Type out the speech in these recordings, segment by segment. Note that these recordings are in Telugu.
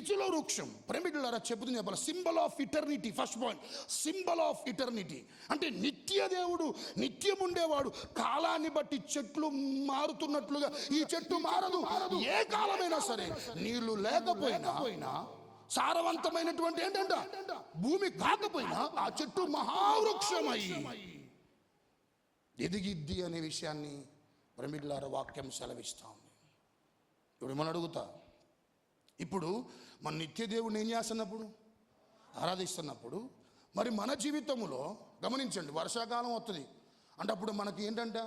పిచ్చుల వృక్షం ప్రేమికులారా చెబుతుంది చెప్పాలి, symbol of eternity. First point, symbol of eternity అంటే నిత్య దేవుడు, నిత్యం ఉండేవాడు. కాలాన్ని బట్టి చెట్లు మారుతున్నట్లుగా ఈ చెట్టు మారదు. ఏ కాలమైనా సరే నీళ్లు లేకపోయినా సారవంతమైనటువంటి ఏంటంట భూమి కాకపోయినా ఆ చెట్టు మహావృక్షమై ఎదిగిద్ది అనే విషయాన్ని ప్రేమికులారా వాక్యం సెలవిస్తా ఉంది. ఇప్పుడు మనం అడుగుతా, ఇప్పుడు మన నిత్య దేవుడిని ఏం చేస్తున్నప్పుడు, ఆరాధిస్తున్నప్పుడు, మరి మన జీవితంలో గమనించండి, వర్షాకాలం వస్తుంది అంటే అప్పుడు మనకి ఏంటంటే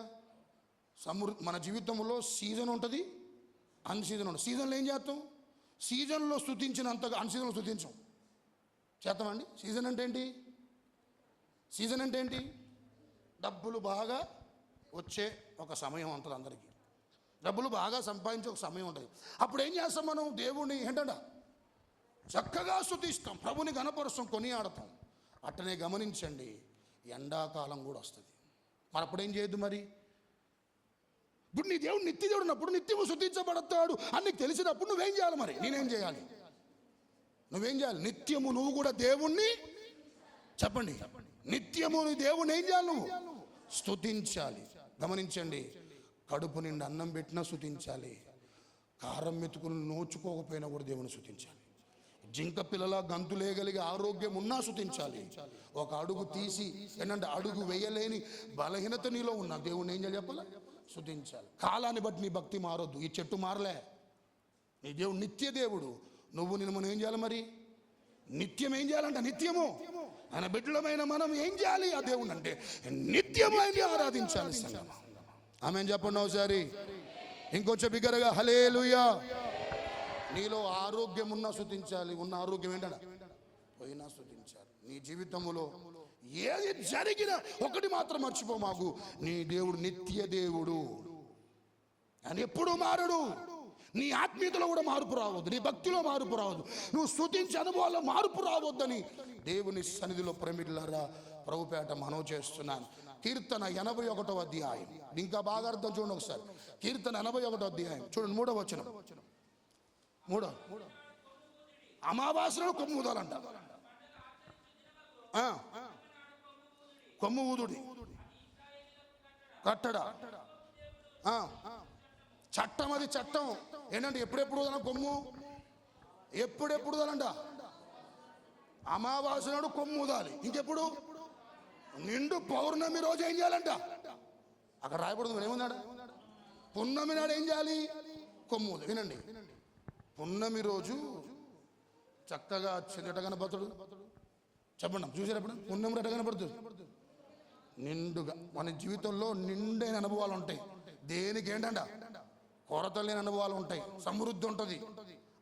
మన జీవితంలో సీజన్ ఉంటుంది, అన్ సీజన్ ఉంటుంది. సీజన్లో ఏం చేస్తాం? సీజన్లో స్తుతించినంతగా అన్ సీజన్లో స్తుతించాం. చేస్తామండి? సీజన్ అంటే ఏంటి? సీజన్ అంటే ఏంటి? డబ్బులు బాగా వచ్చే ఒక సమయం ఉంటుంది, అందరికీ డబ్బులు బాగా సంపాదించే ఒక సమయం ఉంటుంది. అప్పుడు ఏం చేస్తాం మనం? దేవుణ్ణి ఏంటంట చక్కగా స్తుతిస్తాం, ప్రభుని గణపరుస్తాం, కొనియాడతాం. అట్టనే గమనించండి, ఎండాకాలం కూడా వస్తుంది. మరి అప్పుడు ఏం చేయొద్దు? మరి ఇప్పుడు నీ దేవుడు నిత్య దేవుడు ఉన్నప్పుడు నిత్యము స్తుతించబడతాడు అని నీకు తెలిసినప్పుడు నువ్వేం చేయాలి? మరి నేనేం చేయాలి? నువ్వేం చేయాలి? నిత్యము నువ్వు కూడా దేవుణ్ణి చెప్పండి, నిత్యము నీ దేవుణ్ణి ఏం చేయాలి? నువ్వు స్తుతించాలి. గమనించండి, కడుపు నిండా అన్నం పెట్టినా స్తుతించాలి, కారం మెతుకులు నోచుకోకపోయినా కూడా దేవుని స్తుతించాలి. జింక పిల్లల గంతులేయగలిగే ఆరోగ్యం ఉన్నా స్తుతించాలి. ఒక అడుగు తీసి ఏంటంటే అడుగు వేయలేని బలహీనత నీలో ఉన్న దేవుణ్ణి ఏం చేయాలి చెప్పాలి? స్తుతించాలి. కాలాన్ని బట్టి నీ భక్తి మారొద్దు. ఈ చెట్టు మారలే, నీ దేవుడు నిత్య దేవుడు. నువ్వు నేను మనం ఏం చేయాలి? మరి నిత్యం ఏం చేయాలంట? నిత్యము ఆయన బిడ్డలమైన మనం ఏం చేయాలి? ఆ దేవుడు అంటే నిత్యము ఆయన ఆరాధించాలి. ఆమేన్ చెప్పండి ఒకసారి, ఇంకొంచెం బిగ్గరగా హల్లెలూయా. నీలో ఆరోగ్యం ఉన్నా స్తుతించాలి, ఉన్న ఆరోగ్యం ఏంటంటే పోయినా స్తుతించాలి. నీ జీవితంలో ఏది జరిగినా ఒకటి మాత్రం మర్చిపో, మాకు నీ దేవుడు నిత్య దేవుడు, ఆయన ఎప్పుడూ మారడు. నీ ఆత్మీయతలో కూడా మార్పు రావద్దు, నీ భక్తిలో మార్పు రావద్దు, నువ్వు స్తుతించే అనుభవాల్లో మార్పు రావద్దని దేవుని సన్నిధిలో ప్రేమికులారా ప్రభుపేట మనవి చేస్తున్నాను. కీర్తన 81వ అధ్యాయం, ఇంకా బాగా అర్థం చూడండి ఒకసారి. కీర్తన 81వ అధ్యాయం చూడండి, 3వ వచనం. అమావాస్యలో కొమ్ము ఊదాలంట. కొమ్ము ఊదుడి కట్టడ చట్టం, అది చట్టం ఏంటంటే ఎప్పుడెప్పుడు ఊదాల కొమ్ము, ఎప్పుడెప్పుడు ఊదాలంట. అమావాస్య నాడు కొమ్ము ఊదాలి. ఇంకెప్పుడు? నిండు పౌర్ణమి రోజు ఏం చేయాలంట? అక్కడ రాయబడుతుంది ఏమున్నాడు? పున్నమి నాడు ఏం చేయాలి? కొమ్ము. వినండి, పున్నమి రోజు చక్కగా చెదట కనపడుతుంది. చెప్పండి, చూసేటప్పుడు పున్నమి రెట కనపడుతుంది నిండుగా. మన జీవితంలో నిండైన అనుభవాలు ఉంటాయి. దేనికి ఏంటంట కొరత లేని అనుభవాలు ఉంటాయి, సమృద్ధి ఉంటుంది.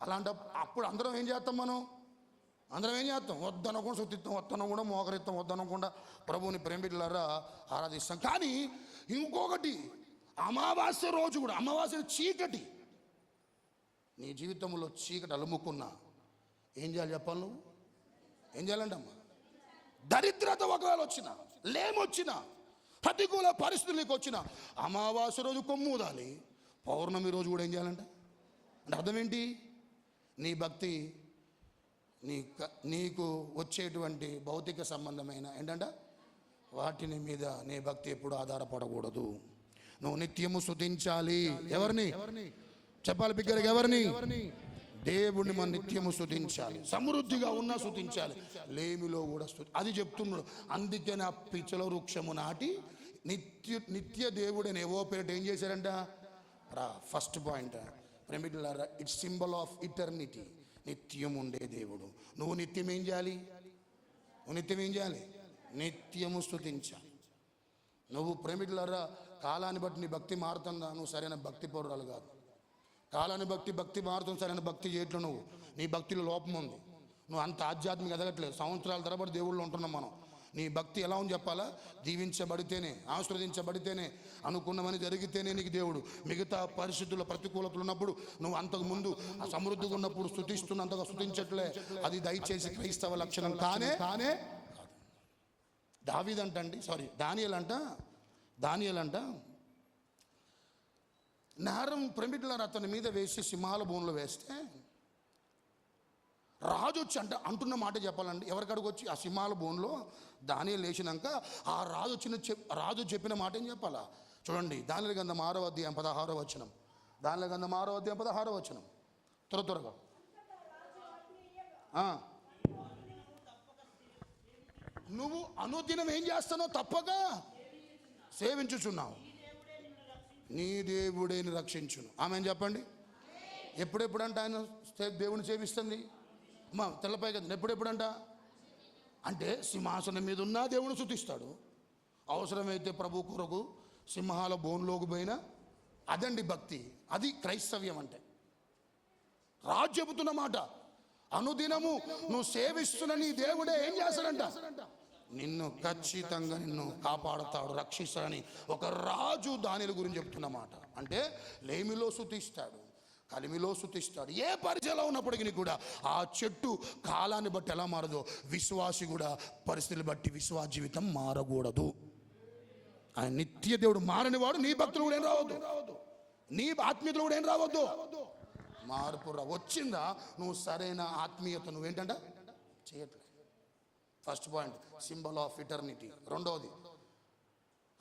అలాంటి అప్పుడు అందరం ఏం చేస్తాం? అందరం ఏం చేస్తాం? వద్దనకుండా స్తుతిస్తాం, వద్దనకుండా మోకరిస్తాం, వద్దనకుండా ప్రభువుని ప్రేమికులారా ఆరాధిస్తాం. కానీ ఇంకొకటి, అమావాస్య రోజు కూడా, అమావాస్య చీకటి, నీ జీవితంలో చీకటి అలుముకున్నా ఏం చేయాలి చెప్పాలి? నువ్వు ఏం చేయాలంటే అమ్మా, దరిద్రత ఒకవేళ వచ్చినా, లేమొచ్చినా, ప్రతికూల పరిస్థితులకు వచ్చిన అమావాస్య రోజు కొమ్ము ఊదాలి, పౌర్ణమి రోజు కూడా ఏం చేయాలంట అంటే అర్థం ఏంటి? నీ భక్తి నీకు వచ్చేటువంటి భౌతిక సంబంధమైన ఏంటంట వాటిని మీద నీ భక్తి ఎప్పుడు ఆధారపడకూడదు. నువ్వు నిత్యము స్తుతించాలి. ఎవరిని చెప్పాలి బిగ్గరగా? ఎవరిని? దేవుడిని మనం నిత్యము స్తుతించాలి. సమృద్ధిగా ఉన్నా స్తుతించాలి, లేమిలో కూడా అది చెప్తున్నాడు. అందుకే నా పిచ్చల వృక్షము నాటి నిత్య దేవుడని ఏవో పేరిట ఏం చేశారంట? ఫస్ట్ పాయింట్ ప్రేమికులారా, ఇట్స్ సింబల్ ఆఫ్ ఇటర్నిటీ, నిత్యం ఉండే దేవుడు. నువ్వు నిత్యం ఏం చేయాలి? నిత్యము స్తుతించాలి. నువ్వు ప్రేమికులారా కాలాన్ని బట్టి నీ భక్తి మారుతుందా? నువ్వు సరైన భక్తి పౌరురాలు కాదు. కాలాన్ని భక్తి మారుతుంది, సరైన భక్తి చేయట్లు నువ్వు, నీ భక్తిలో లోపం ఉంది. నువ్వు అంత ఆధ్యాత్మిక ఎదగట్లేదు. సంవత్సరాల తరబడి దేవుళ్ళు ఉంటున్నాం మనం. నీ భక్తి ఎలా ఉంది చెప్పాలా? దీవించబడితేనే, ఆశీర్వదించబడితేనే, అనుకున్నవని జరిగితేనే నీకు దేవుడు. మిగతా పరిస్థితుల్లో ప్రతికూలతలు ఉన్నప్పుడు నువ్వు అంతకుముందు సమృద్ధిగా ఉన్నప్పుడు స్తుతిస్తున్నంతగా స్తుతించట్లే. అది దయచేసి క్రైస్తవ లక్షణం కానే కాదు. దానియేలు అంట నేరం ప్రేమికులను అతని మీద వేసి సింహాల భూమిలో వేస్తే రాజు వచ్చి అంటున్న మాట చెప్పాలండి, ఎవరికాడికి వచ్చి ఆ సింహాల బోన్లో దానియేలు లేచినాక ఆ రాజు చెప్పిన మాట ఏం చెప్పాలా? చూడండి, దానియేలు గ్రంథం 6వ అధ్యాయం 16వ వచనం. దానియేలు గ్రంథం 6వ అధ్యాయం 16వ వచనం. త్వరగా నువ్వు అనుదినం ఏం చేస్తున్నావు? తప్పక సేవించుచున్నావు, నీ దేవుడేని రక్షించును. ఆమె చెప్పండి. ఎప్పుడెప్పుడంట ఆయన దేవుని సేవిస్తుంది? అమ్మా తెల్లపై కదా, ఎప్పుడెప్పుడంట అంటే సింహాసనం మీద ఉన్న దేవుని స్తుతిస్తాడు, అవసరమైతే ప్రభు కొరకు సింహాల బోన్లోకి పోయినా అదండి భక్తి, అది క్రైస్తవ్యం అంటే. రాజు చెబుతున్న మాట, అనుదినము నువ్వు సేవిస్తున్న నీ దేవుడే ఏం చేస్తాడంట? నిన్ను ఖచ్చితంగా నిన్ను కాపాడుతాడు, రక్షిస్తాడని ఒక రాజు దానియేలు గురించి చెప్తున్న మాట. అంటే లేమిలో స్తుతిస్తాడు, కలిమిలో స్తుతిస్తాడు. ఏ పరిచయలో ఉన్నప్పటికీ కూడా ఆ చెట్టు కాలాన్ని బట్టి ఎలా మారదో విశ్వాసి కూడా పరిస్థితులు బట్టి విశ్వాస జీవితం మారకూడదు. ఆయన నిత్య దేవుడు, మారని వాడు నీ భక్తులు కూడా ఏం రావద్దు, నీ ఆత్మీయతలు కూడా ఏం రావద్దు, మార్పు వచ్చిందా నువ్వు సరైన ఆత్మీయత నువ్వేంటంట చేయట్లేదు. First point symbol of eternity.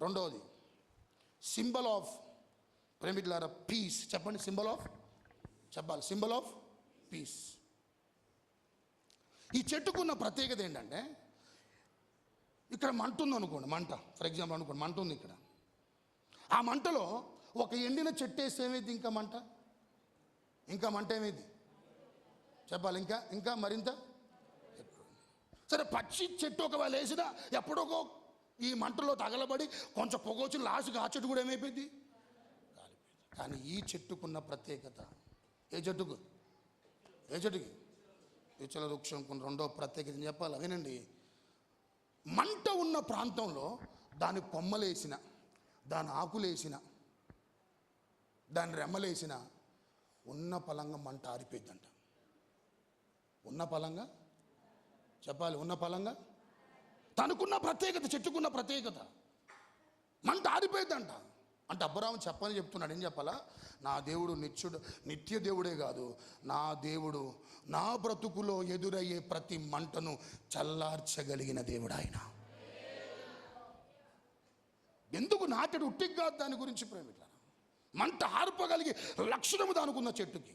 రెండవది సింబల్ ఆఫ్ ప్రేమికులారా పీస్. చెప్పండి, చెప్పాలి సింబల్ ఆఫ్ పీస్. ఈ చెట్టుకున్న ప్రత్యేకత ఏంటంటే, ఇక్కడ మంట ఉంది అనుకోండి, మంట ఫర్ ఎగ్జాంపుల్ అనుకోండి, మంట ఉంది ఇక్కడ. ఆ మంటలో ఒక ఎండిన చెట్టు వేస్తే ఏమైంది? ఇంకా మంట ఏమైంది? చెప్పాలి, ఇంకా మరింత. సరే, పచ్చి చెట్టు ఒకవేళ వేసినా ఎప్పుడొక ఈ మంటలో తగలబడి కొంచెం పొగొచ్చి లాస్ట్గా ఆ చెట్టు కూడా ఏమైపోయింది? కాలిపోయింది. కానీ ఈ చెట్టుకున్న ప్రత్యేకత, ఏ చెట్టుకి పిచ్చల వృక్షంకు రెండో ప్రత్యేకత చెప్పాలి, వినండి. మంట ఉన్న ప్రాంతంలో దాని కొమ్మలేసిన, దాని ఆకులేసిన, దాని రెమ్మలేసిన ఉన్న పలంగా మంట ఆరిపోయిందంట. ఉన్న పలంగా చెప్పాలి, ఉన్న పలంగా తనకున్న ప్రత్యేకత, చెట్టుకున్న ప్రత్యేకత, మంట ఆరిపోయిందంట. అంటే అబ్రాహాము చెప్పని చెప్తున్నాడు. ఏం చెప్పాలా? నా దేవుడు నిత్య దేవుడే కాదు, నా దేవుడు నా బ్రతుకులో ఎదురయ్యే ప్రతి మంటను చల్లార్చగలిగిన దేవుడు ఆయన. ఎందుకు నాటడు ఉట్టికి కాదు, దాని గురించి ప్రేమిట్లా మంట ఆర్పగలిగే లక్షణము దానుకున్న చెట్టుకి.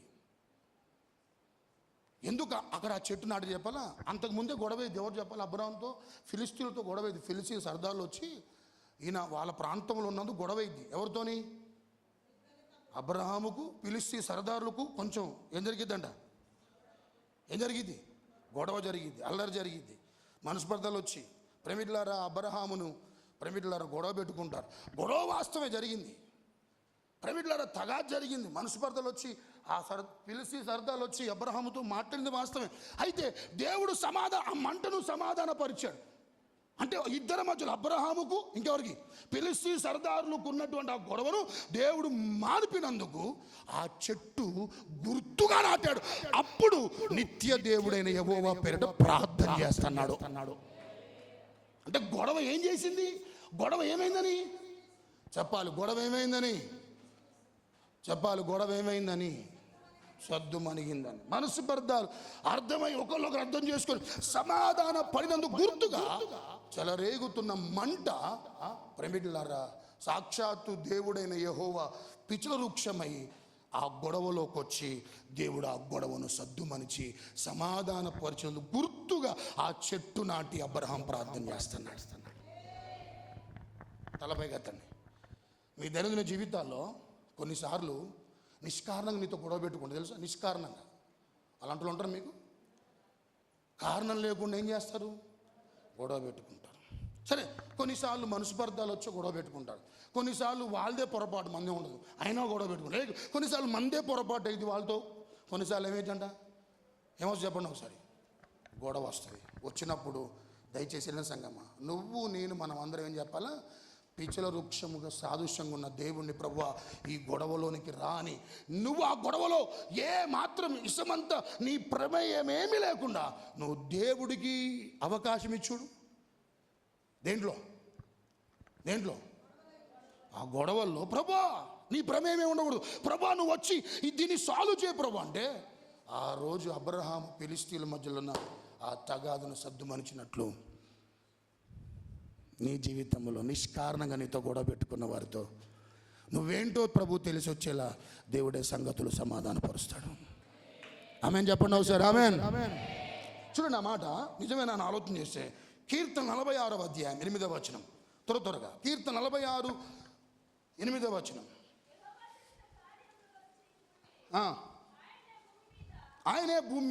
ఎందుకు అక్కడ ఆ చెట్టు నాటి చెప్పాలా? అంతకుముందే గొడవేది. ఎవరు చెప్పాలి? అబ్రాహాంతో ఫిలిస్తీన్లతో గొడవేది. ఫిలిస్తీన్ సర్దార్లు వచ్చి ఈయన వాళ్ళ ప్రాంతంలో ఉన్నందుకు గొడవైంది. ఎవరితోని? అబ్రహాముకు ఫిలిస్తీన్ సర్దారులకు కొంచెం ఏం జరిగిద్ది? గొడవ జరిగింది, అల్లరి జరిగింది, మనస్పర్ధలు వచ్చి ప్రేమికులారా అబ్రహామును గొడవ పెట్టుకుంటారు. గొడవ వాస్తవమే జరిగింది. ప్రేమికులారా తగాద్ జరిగింది, మనస్పర్ధలు వచ్చి ఆ ఫిలిస్తీన్ సర్దార్లు వచ్చి అబ్రహాముతో మాట్లాడింది వాస్తవమే. అయితే దేవుడు ఆ మంటను సమాధానపరిచాడు. అంటే ఇద్దరి మధ్యలో అబ్రహాముకు ఇంకెవరికి? ఫిలిస్తీన్ సర్దారులకు ఉన్నటువంటి ఆ గొడవను దేవుడు మానిపినందుకు ఆ చెట్టు గుర్తుగా నాటాడు. అప్పుడు నిత్య దేవుడైన యెహోవా పేరిట ప్రార్థన చేస్తున్నాడు. అంటే గొడవ ఏం చేసింది? గొడవ ఏమైందని చెప్పాలి. గొడవ ఏమైందని సద్దు మణిగిందని, మనస్పర్ధాలు అర్థమై ఒకళ్ళొకరు అర్థం చేసుకొని సమాధాన పడినందుకు గుర్తుగా చెలరేగుతున్న మంట ప్రేమికులారా సాక్షాత్తు దేవుడైన యెహోవా పిచ్చుల వృక్షమై ఆ గొడవలోకి వచ్చి దేవుడు ఆ గొడవను సద్దుమనిచి సమాధాన పరిచయంలో గుర్తుగా ఆ చెట్టు నాటి అబ్రహాం ప్రార్థన చేస్తున్నాడు. తలపై గతండి. మీ దైనందిన జీవితాల్లో కొన్నిసార్లు నిష్కారణంగా నీతో గొడవ పెట్టుకుంటే తెలుసా? నిష్కారణంగా అలాంటి వాళ్ళు ఉంటారు. మీకు కారణం లేకుండా ఏం చేస్తారు? గొడవ పెట్టుకుంటారు. సరే, కొన్నిసార్లు మనస్పర్ధాలు వచ్చి గొడవ పెట్టుకుంటారు. కొన్నిసార్లు వాళ్ళదే పొరపాటు, మందే ఉండదు, అయినా గొడవ పెట్టుకుంటారు. కొన్నిసార్లు మందే పొరపాటు అయింది వాళ్ళతో. కొన్నిసార్లు ఏమేంటంట? ఏమొస్తుంది చెప్పండి ఒకసారి? గొడవ వస్తుంది. వచ్చినప్పుడు దయచేసి వెళ్ళిన సంగమా, నువ్వు నేను మనం అందరం ఏం చెప్పాలా? పిచ్చల వృక్షముగా సాదృశ్యంగా ఉన్న దేవుణ్ణి, ప్రభువా ఈ గొడవలోనికి రాని, నువ్వు ఆ గొడవలో ఏ మాత్రం ఇసమంతా నీ ప్రమేయమేమీ లేకుండా నువ్వు దేవుడికి అవకాశం ఇచ్చుడు. దేంట్లో ఆ గొడవల్లో ప్రభువా నీ ప్రమేయమే ఉండకూడదు. ప్రభువా నువ్వు వచ్చి దీన్ని సాల్వ్ చేయ ప్రభు అంటే ఆ రోజు అబ్రహాం ఫిలిష్తీయుల మధ్యలో ఉన్న ఆ తగాదును సద్దుమణిచినట్లు నీ జీవితంలో నిష్కారణంగా నీతో గొడవ పెట్టుకున్న వారితో నువ్వేంటో ప్రభు తెలిసి వచ్చేలా దేవుడే సంగతులు సమాధానపరుస్తాడు. ఆమేన్ చెప్పండి ఒకసారి. ఆమేన్. చూడండి, ఆ మాట నిజమేనా అని ఆలోచన చేస్తే కీర్తన 46వ అధ్యాయం 8వ వచనం. త్వరగా కీర్తన 46 8వ వచనం. ఆయనే భూమి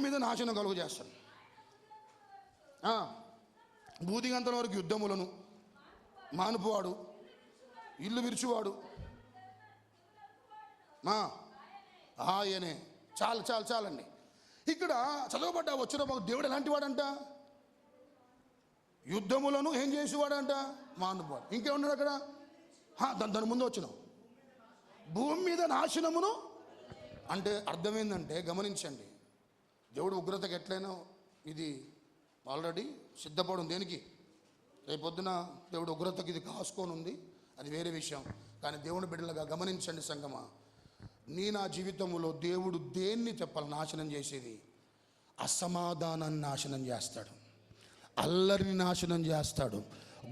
మీద నాశనం కలుగు చేస్తాడు. బూదిగంతల వరకు యుద్ధములను మానుపువాడు, ఇల్లు విరుచువాడు ఆయనే. చాలండి. ఇక్కడ చదవబడ్డ వచ్చిన దేవుడు ఎలాంటి వాడంట? యుద్ధములను ఏం చేసేవాడంట? మానుపువాడు. ఇంకేమన్నాడు అక్కడ? దాని ముందు వచ్చిన భూమి మీద నాశనమును అంటే అర్థమైందంటే గమనించండి, దేవుడు ఉగ్రతకి ఎట్లయినా ఇది ఆల్రెడీ సిద్ధపడి దేనికి? రేపొద్దున దేవుడు ఉగ్రతకి ఇది కాసుకొని ఉంది, అది వేరే విషయం. కానీ దేవుని బిడ్డలుగా గమనించండి సంగమా, నా జీవితంలో దేవుడు దేన్ని చెప్పాలి నాశనం చేసేది? అసమాధానాన్ని నాశనం చేస్తాడు, అల్లరిని నాశనం చేస్తాడు,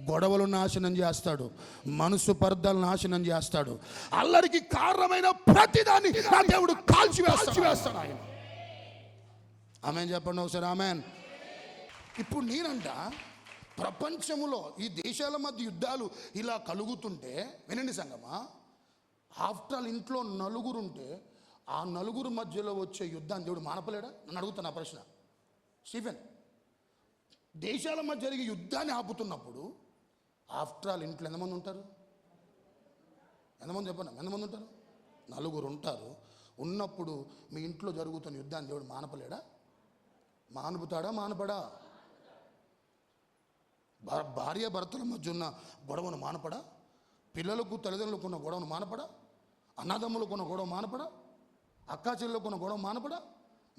గొడవలు నాశనం చేస్తాడు, మనసు పర్దాలు నాశనం చేస్తాడు. అల్లరికి కారణమైన ప్రతిదాన్ని నా దేవుడు కాల్చివేస్తాడు ఆయన. ఆమేన్ చెప్పండి ఒకసారి. ఆమేన్. ఇప్పుడు నేనంట ప్రపంచంలో ఈ దేశాల మధ్య యుద్ధాలు ఇలా కలుగుతుంటే వినండి సంగమా, ఆఫ్టర్ ఆల్ ఇంట్లో నలుగురు ఉంటే ఆ నలుగురు మధ్యలో వచ్చే యుద్ధాన్ని దేవుడు మానపలేడా? నన్ను అడుగుతున్నా ప్రశ్న. స్టీఫెన్, దేశాల మధ్య జరిగే యుద్ధాన్ని ఆపుతున్నప్పుడు ఆఫ్టర్ ఆల్ ఇంట్లో ఎంతమంది ఉంటారు? ఎంతమంది చెప్పండి, ఎంతమంది ఉంటారు? నలుగురు ఉంటారు. ఉన్నప్పుడు మీ ఇంట్లో జరుగుతున్న యుద్ధాన్ని దేవుడు మానపలేడా? మానుపుతాడా? మానపడా? భార్య భర్తల మధ్య ఉన్న గొడవను మానపడా? పిల్లలకు తల్లిదండ్రులకు ఉన్న గొడవను మానపడా? అన్నదమ్ములకు ఉన్న గొడవ మానపడా? అక్కా చెల్లెలకు ఉన్న గొడవ మానపడా?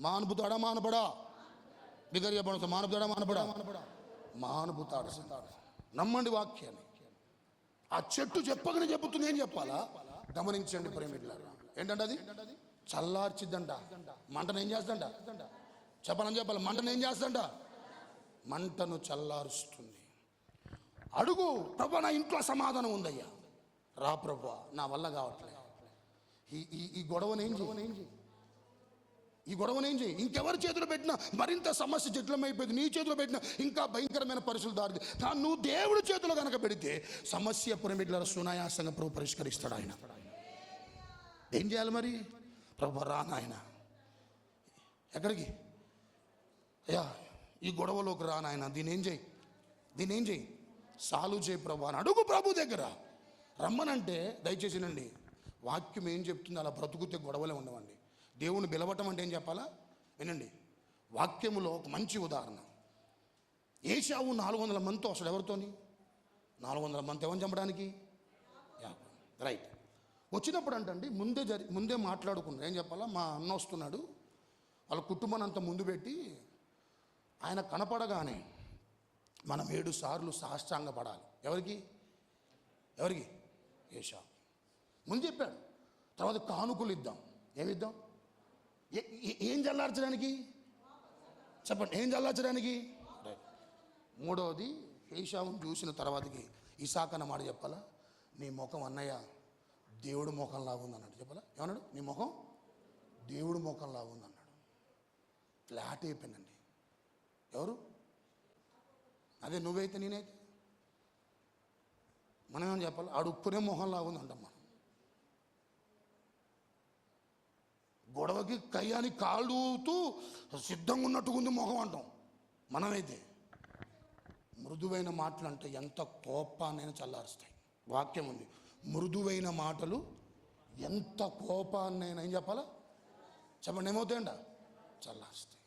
మానుపుతాడా? మానపడా? బిగ్గరగా చెప్పండి, మానుపుతాడా? మానపడా? మానుపుతాడు. నమ్మండి వాక్యాన్ని. ఆ చెట్టు చెప్పగానే చెబుతుంది, ఏం చెప్పాలా? గమనించండి ప్రేమికులారా. ఏంటంటే అది చల్లార్చిద్దంట. మంటను ఏం చేస్తుందంట? చెప్పాలి, మంటను ఏం చేస్తుందంట? మంటను చల్లారుస్తుంది. అడుగు, ప్రభు నా ఇంట్లో సమాధానం ఉందయ్యా, రా ప్రభు, నా వల్ల కావట్లేదు. ఈ గొడవనేం చేయి, ఈ గొడవనేం చేయి. ఇంకెవరి చేతిలో పెట్టినా మరింత సమస్య జటిలమైపోయింది. నీ చేతిలో పెట్టినా ఇంకా భయంకరమైన పరిస్థితులు దారి. కానీ నువ్వు దేవుడి చేతిలో కనుక పెడితే సమస్య పురమిట్ల సునాయాసంగా ప్రభు పరిష్కరిస్తాడు ఆయన. ఏం చేయాలి మరి? ప్రభు రా నాయన, ఎక్కడికి అయ్యా? ఈ గొడవలోకి రా నాయన, దీని ఏం చేయి, సాల్వ్ చేయి ప్రభు అని అడుగు ప్రభు దగ్గర. రమ్మనంటే దయచేసినండి, వాక్యం ఏం చెప్తుంది? అలా బ్రతుకుతే గొడవలే ఉండవండి. దేవుని పిలవటం అంటే ఏం చెప్పాలా? వినండి, వాక్యములో ఒక మంచి ఉదాహరణ. ఏశావు 400 మందితో అసలు ఎవరితోని? 400 మంది ఎవరిని చంపడానికి? రైట్. వచ్చినప్పుడు అంటండి ముందే మాట్లాడుకున్నారు. ఏం చెప్పాలా? మా అన్న వస్తున్నాడు, వాళ్ళ కుటుంబాన్ని అంతా ముందు పెట్టి ఆయన కనపడగానే మనం 7 సార్లు సాష్టాంగపడాలి. ఎవరికి? ఏశావు ముందు చెప్పాడు. తర్వాత కానుకలు ఇద్దాం. ఏమిద్దాం? ఏం చల్లార్చడానికి? చెప్పండి, ఏం చల్లార్చడానికి? మూడవది, ఏశావును చూసిన తర్వాతకి ఇసాకన్న మాట చెప్పాలా? నీ ముఖం అన్నయ్య దేవుడు ముఖం లాగా ఉంది అన్నాడు. చెప్పాలా? ఏమన్నాడు? నీ ముఖం దేవుడు ముఖం లాగా ఉంది అన్నాడు. ఫ్లాట్ అయిపోయిందండి. ఎవరు? అదే నువ్వైతే నేనైతే మనం ఏమని చెప్పాలి? ఆడు ఉప్పునే మొహం లాగా ఉంది అంటాం మనం. గొడవకి కయ్యానికి కాళ్ళు ఊతూ సిద్ధంగా ఉన్నట్టుగా ఉంది మొహం అంటాం. మనమైతే మృదువైన మాటలు అంటే ఎంత కోపాన్నైనా చల్లారుస్తాయి. వాక్యం ఉంది, మృదువైన మాటలు ఎంత కోపాన్నైనా ఏం చెప్పాలా? చెప్పండి, ఏమవుతాయంట? చల్లారుస్తాయి.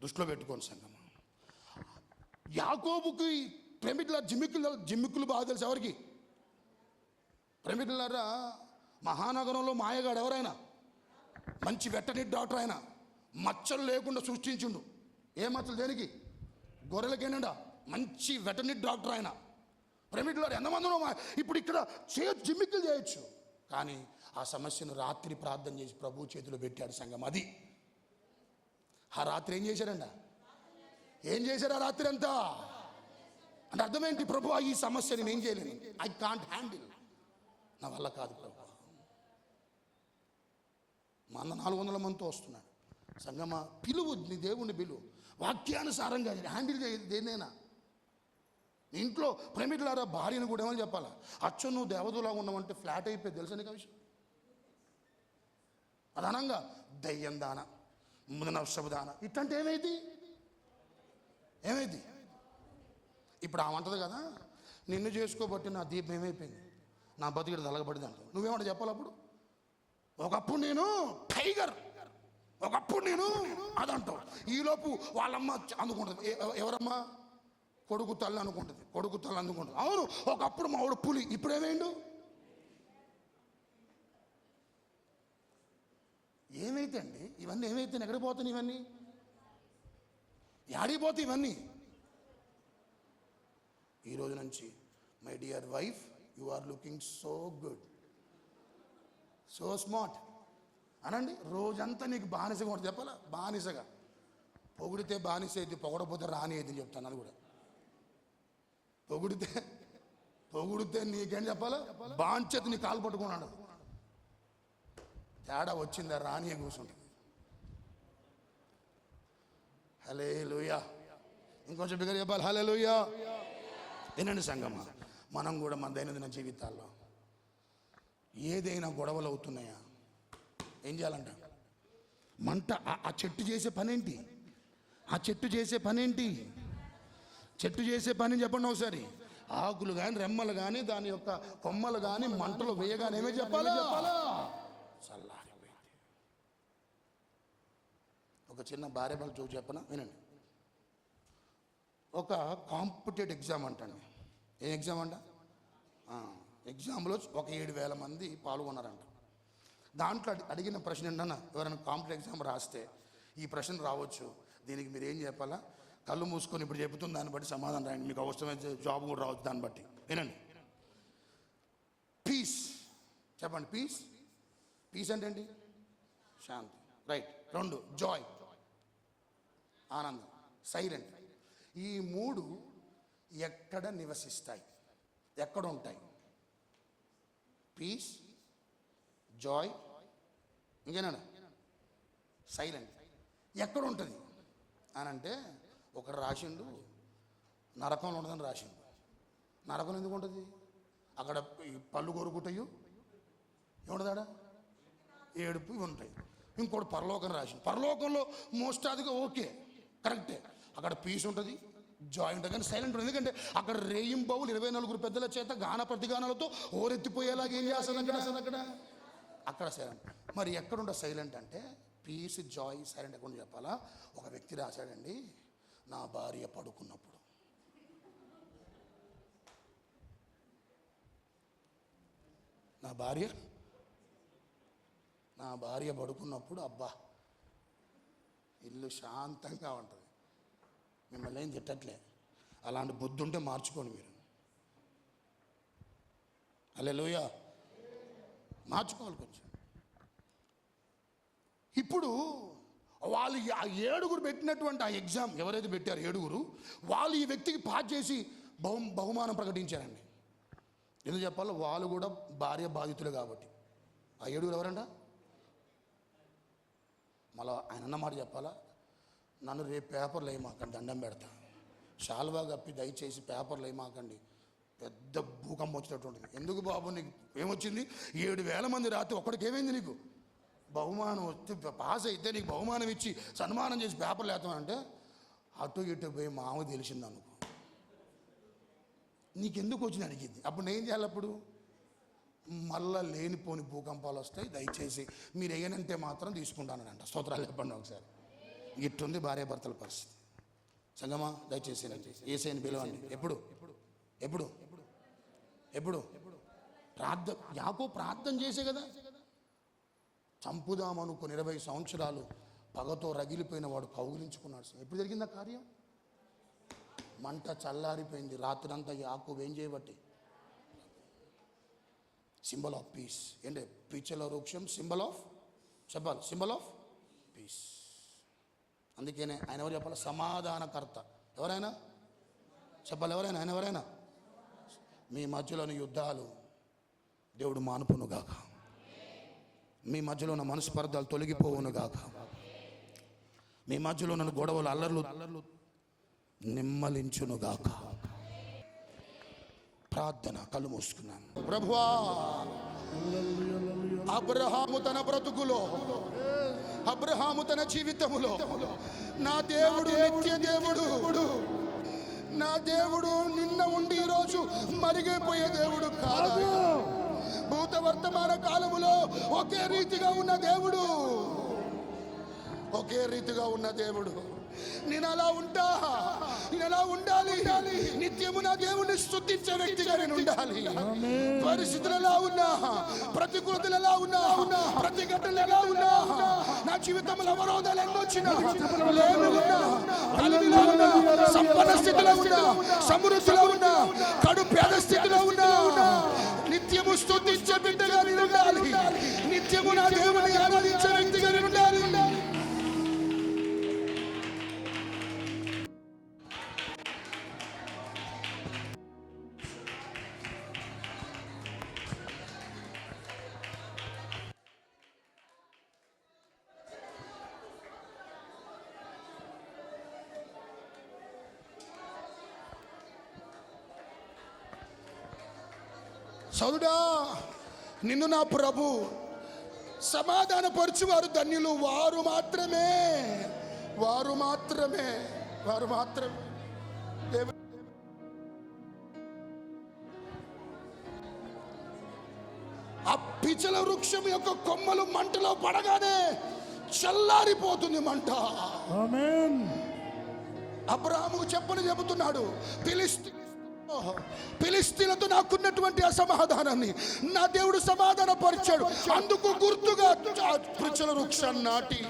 దృష్టిలో పెట్టుకోండి సంగమా. యాకోబుకి ప్రేమికుల జిమ్మిక్కులు బాగా తెలుసు. ఎవరికి? ప్రేమికులారా, మహానగరంలో మాయగాడు ఎవరైనా మంచి వెటర్నరీ డాక్టర్ ఆయన, మచ్చలు లేకుండా సృష్టించుండు. ఏ మచ్చలు? దేనికి? గొర్రెలకేనండా మంచి వెటర్నరీ డాక్టర్ ఆయన. ప్రేమికులారా, ఎంతమంది ఇప్పుడు ఇక్కడ జిమ్మిక్కులు చేయొచ్చు. కానీ ఆ సమస్యను రాత్రి ప్రార్థన చేసి ప్రభు చేతిలో పెట్టాడు సంఘం. అది ఆ రాత్రి ఏం చేశారంట? ఏం చేశారు ఆ రాత్రి అంతా? అంటే అర్థమేంటి? ప్రభు ఈ సమస్యని నేను చేయలేను, ఐ కాంట్ హ్యాండిల్, నా వల్ల కాదు ప్రభు. మా అన్న 400 మందితో వస్తున్నాడు. సంగమా, పిలువు, నీ దేవుణ్ణి పిలువు, వాక్యానుసారంగా హ్యాండిల్ చేయదు దేన్నైనా. ఇంట్లో ప్రేమికులారా భార్యను కూడా ఏమని చెప్పాలా? అచ్చు నువ్వు దేవతలా ఉన్నావంటే ఫ్లాట్ అయిపోయి తెలుసా నీకు ఆ విషయం? అదనంగా దయ్యం దాన, నవశపు దాన ఇట్లాంటి ఏమైంది? ఇప్పుడు ఆమంటది కదా, నిన్ను చేసుకోబట్టి నా దీపం ఏమైపోయింది, నా బతికిడు తలగబడింది అంట. నువ్వేమంట చెప్పాలి అప్పుడు? ఒకప్పుడు నేను టైగర్, ఒకప్పుడు నేను అదంటావు. ఈలోపు వాళ్ళమ్మ అందుకుంటుంది. ఎవరమ్మా? కొడుకు తల్లి అనుకుంటుంది. అవును, ఒకప్పుడు మావాడు పులి, ఇప్పుడు ఏమైండు? ఏమైతే అండి ఇవన్నీ? ఏమైతే ఎక్కడికి పోతాయి ఇవన్నీ? యాడిపోతాయి ఇవన్నీ? ఈరోజు నుంచి my dear wife, you are looking so good, so smart అనండి. రోజంతా నీకు బానిసగా ఉంటుంది చెప్పాలా? బానిసగా. పొగిడితే బానిస అయితే, పొగడపోతే రాని అయితే చెప్తాను. అది కూడా పొగిడితే నీకేం చెప్పాలా? బాంచేత నీ కాలు పట్టుకున్నాడు. తేడా వచ్చిందా? రాని కూర్చుంటుంది. హల్లెలూయా. ఇంకొంచెం బిగ్గరగా చెప్పాలి, హల్లెలూయా. వినండి సంగమా, మనం కూడా మన దైనందిన జీవితాల్లో ఏదైనా గొడవలు అవుతున్నాయా? ఏం చేయాలంట? మంట. ఆ చెట్టు చేసే పనేంటి? చెట్టు చేసే పని చెప్పండి ఒకసారి. ఆకులు కానీ, రెమ్మలు కానీ, దాని యొక్క కొమ్మలు కానీ మంటలు వేయగానే ఏమే చెప్పాలా? చల్లారిపోయింది. ఒక చిన్న భార్య భర్త చూసి చెప్పనా, వినండి. ఒక కాంపిటేటివ్ ఎగ్జామ్ అంటండి. ఏం ఎగ్జామ్ అంట? ఎగ్జామ్లో ఒక 7,000 మంది పాల్గొన్నారంట. దాంట్లో అడిగిన ప్రశ్న ఏంటన్నా, ఎవరైనా కాంపిటేటివ్ ఎగ్జామ్ రాస్తే ఈ ప్రశ్న రావచ్చు, దీనికి మీరు ఏం చెప్పాలా? కళ్ళు మూసుకొని ఇప్పుడు చెబుతుంది దాన్ని బట్టి సమాధానం రాయండి, మీకు అవసరమైతే జాబ్ కూడా రావచ్చు దాన్ని బట్టి. వినండి. పీస్ చెప్పండి. పీస్ అంటే ఏంటి? శాంతి, రైట్. 2 జాయ్, ఆనందం, సైలెంట్. ఈ 3 ఎక్కడ నివసిస్తాయి? ఎక్కడ ఉంటాయి? పీస్, జాయ్, ఇంకేనా సైలెంట్. ఎక్కడ ఉంటుంది అని అంటే, ఒకరు రాసిండు నరకంలో ఉండదని రాసిండు. నరకం ఎందుకు ఉంటుంది? అక్కడ పళ్ళు కొరుకుతాయి, ఏముంటుందాడ? ఏడుపు ఇవి ఉంటాయి. ఇంకోటి పరలోకం రాసిండు. పరలోకంలో మోస్ట్ అదిగా ఓకే, కరెక్టే. అక్కడ పీస్ ఉంటుంది, జాయ్ ఉంటుంది, కానీ సైలెంట్ ఉంటుంది. ఎందుకంటే అక్కడ రేయింబవులు 24 పెద్దల చేత గాన ప్రతిగానాలతో ఓరెత్తిపోయేలాగా ఏం చేస్తుంది అక్కడ సైలెంట్. మరి ఎక్కడుండ సైలెంట్ అంటే? పీస్, జాయ్, సైలెంట్ ఎక్కడ చెప్పాలా? ఒక వ్యక్తి రాశాడండి, నా భార్య పడుకున్నప్పుడు. నా భార్య పడుకున్నప్పుడు అబ్బా ఇల్లు శాంతంగా ఉంటుంది. మిమ్మల్ని ఏం తిట్టట్లే, అలాంటి బుద్ధి ఉంటే మార్చుకోండి మీరు. హల్లెలూయా. మార్చుకోవాలి కొంచెం. ఇప్పుడు వాళ్ళు 7 పెట్టినటువంటి ఆ ఎగ్జామ్ ఎవరైతే పెట్టారో 7 వాళ్ళు ఈ వ్యక్తికి పాస్ చేసి బహుమానం ప్రకటించారండి. ఎందుకు చెప్పాలి? వాళ్ళు కూడా భార్య బాధితులే కాబట్టి. ఆ 7 ఎవరంట? మళ్ళీ ఆయన అన్నమాట చెప్పాలా? నన్ను రేపు పేపర్లు వేయమాకండి, దండం పెడతా. శాల్వా కప్పి దయచేసి పేపర్లు వేయమాకండి, పెద్ద భూకంపం వచ్చేటట్టు ఉంటుంది. ఎందుకు బాబు, నీకు ఏమొచ్చింది? 7,000 మంది రాత్రి ఒక్కడికి ఏమైంది? నీకు బహుమానం వస్తే, పాస్ అయితే నీకు బహుమానం ఇచ్చి సన్మానం చేసి పేపర్లు వేస్తామంటే అటు ఇటు పోయి మామ తెలిసింది అనుకో, నీకెందుకు వచ్చింది అడిగింది. అప్పుడు నేను చేయాలి? అప్పుడు మళ్ళా లేనిపోని భూకంపాలు వస్తాయి, దయచేసి మీరు వేయనంటే మాత్రం తీసుకుంటానంట. స్తోత్రాలు చెప్పండి ఒకసారి. ఇట్టుంది భార్యాభర్తల పరిస్థితి. సంగమా, దయచేసి ఏసైని పిలవండి. ఎప్పుడు యాకోబు ప్రార్థన చేసే కదా, చంపుదామనుకుని 20 సంవత్సరాలు పగతో రగిలిపోయిన వాడు కౌగిలించుకున్నాడు. ఎప్పుడు జరిగింది ఆ కార్యం? మంట చల్లారిపోయింది. రాత్రంతా యాకోబు ఏం చేయబట్టి? Symbol of piece. ఏంటి పిచ్చల వృక్షం సింబల్ ఆఫ్, చెప్పాలి, సింబల్ ఆఫ్ పీస్. అందుకనే ఆయన ఎవరు చెప్పాలి? సమాధానకర్త. ఎవరైనా చెప్పాలి, ఎవరైనా, ఆయన ఎవరైనా. మీ మధ్యలోని యుద్ధాలు దేవుడు మానుపునుగాక, మీ మధ్యలో ఉన్న మనస్పర్ధలు తొలగిపోవునుగాక, మీ మధ్యలో ఉన్న గొడవలు అల్లర్లు నిమ్మలించునుగాక. ప్రార్థన. కళ్ళు మూసుకున్నాను. ప్రభువా, అబ్రహాము తన బ్రతుకులో, అబ్రహాము తన జీవితములో, నా దేవుడు నిత్య దేవుడు, నా దేవుడు నిన్న ఉండి ఈరోజు మరిగిపోయే దేవుడు కాదు. భూత వర్తమాన కాలములో ఒకే రీతిగా ఉన్న దేవుడు, ఒకే రీతిగా ఉన్న దేవుడు. నేను అలా ఉంటా, నేను అలా ఉండాలి. నిత్యము నా దేవుడిని స్తుతించే వ్యక్తిగా నేను ఉండాలి. పరిస్థితులు ఎలా ఉన్నా, ప్రతికూలతలు ఎలా ఉన్నా, ప్రతిఘటనలు ఎలా ఉన్నా, నా జీవితంలో అవరోధాలు ఎన్నొచ్చినా, కలిమిలో ఉన్నా, సంపన్న స్థితిలో ఉన్నా, సమృద్ధిలో ఉన్నా, కడు పేద స్థితిలో ఉన్నా, నిత్యము స్తుతించే బిడ్డగా నేను ఉండాలి. నిత్యము నా దేవుడిని ఆరాధించే వ్యక్తిగా నేను ఉండాలి. సౌలుడా, నిన్ను నా ప్రభు సమాధానపరచువారు ధన్యులు. వారు మాత్రమే. ఆ పిచ్చల వృక్షం యొక్క కొమ్మలు మంటలో పడగానే చల్లారిపోతుంది మంట. ఆమేన్. అబ్రాహాముకు చెబుతున్నాడు, ఫిలిస్తీన్లతో నాకున్నటువంటి అసమాధానాన్ని నా దేవుడు సమాధానపరిచాడు. అందుకు గుర్తుగా పిచ్చల వృక్షాన్ని నాటి.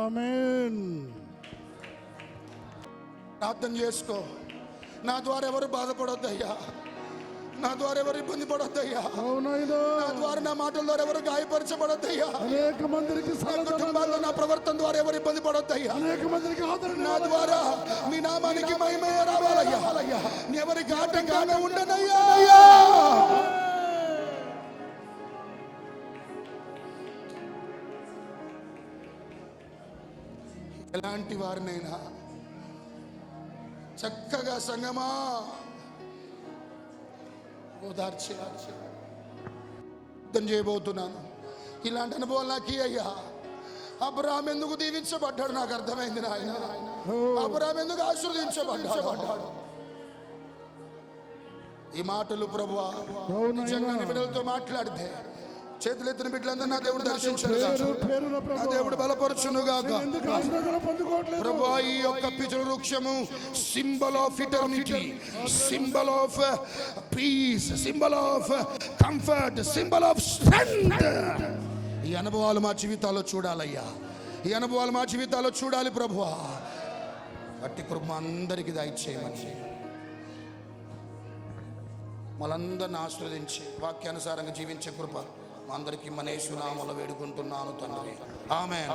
ఆమేన్. ప్రార్థన చేసుకో. నా ద్వారా ఎవరు బాధపడొద్దయ్యా, నా ద్వారా ఎవరు ఇబ్బంది పడొద్దయ్యా, నా ద్వారా నా మాటల ద్వారా ఎవరు గాయపరచబడొద్దయ్యా, అనేక మందికి కుటుంబాల్లో నా ప్రవర్తన ద్వారా ఎవరు ఇబ్బంది పడొద్దయ్యా, అనేక మందికి నా ద్వారా మీ నామానికి మహిమ రావాలయ్యా. ఎవరికి ఆటంకంగా ఉండనయ్యా. ఎలాంటి వారినైనా చక్కగా సంగమా అర్థం చేయబోతున్నాను. ఇలాంటి అనుభవాలు నాకు అయ్యా. అబ్రహాము ఎందుకు దీవించబడ్డాడు నాకు అర్థమైంది నాయన. అబ్రహాము ఎందుకు ఆశీర్వదించబడ్డాడు. ఈ మాటలు ప్రభువా నిజంగా బిడ్డలతో మాట్లాడితే చేతులెత్తిన బిడ్డలందరూ నా దేవుడు దర్శించాడు, నా దేవుడు బలపరచునుగాక. ప్రభువా, ఈ యొక్క పిచ్చల వృక్షము symbol of eternity, symbol of piece, symbol of comfort, symbol of strength. ఈ అనుభవాలు మా జీవితాల్లో చూడాలయ్యా. ఈ అనుభవాలు మా జీవితాల్లో చూడాలి ప్రభువా. అట్టి కృప అందరికీ దయచేయమని మనందరిని ఆశీర్వదించి వాక్యానుసారంగా జీవించే కృప మా అందరికీ మన యేసు నామములో వేడుకుంటున్నాను తండ్రి. ఆమేన్.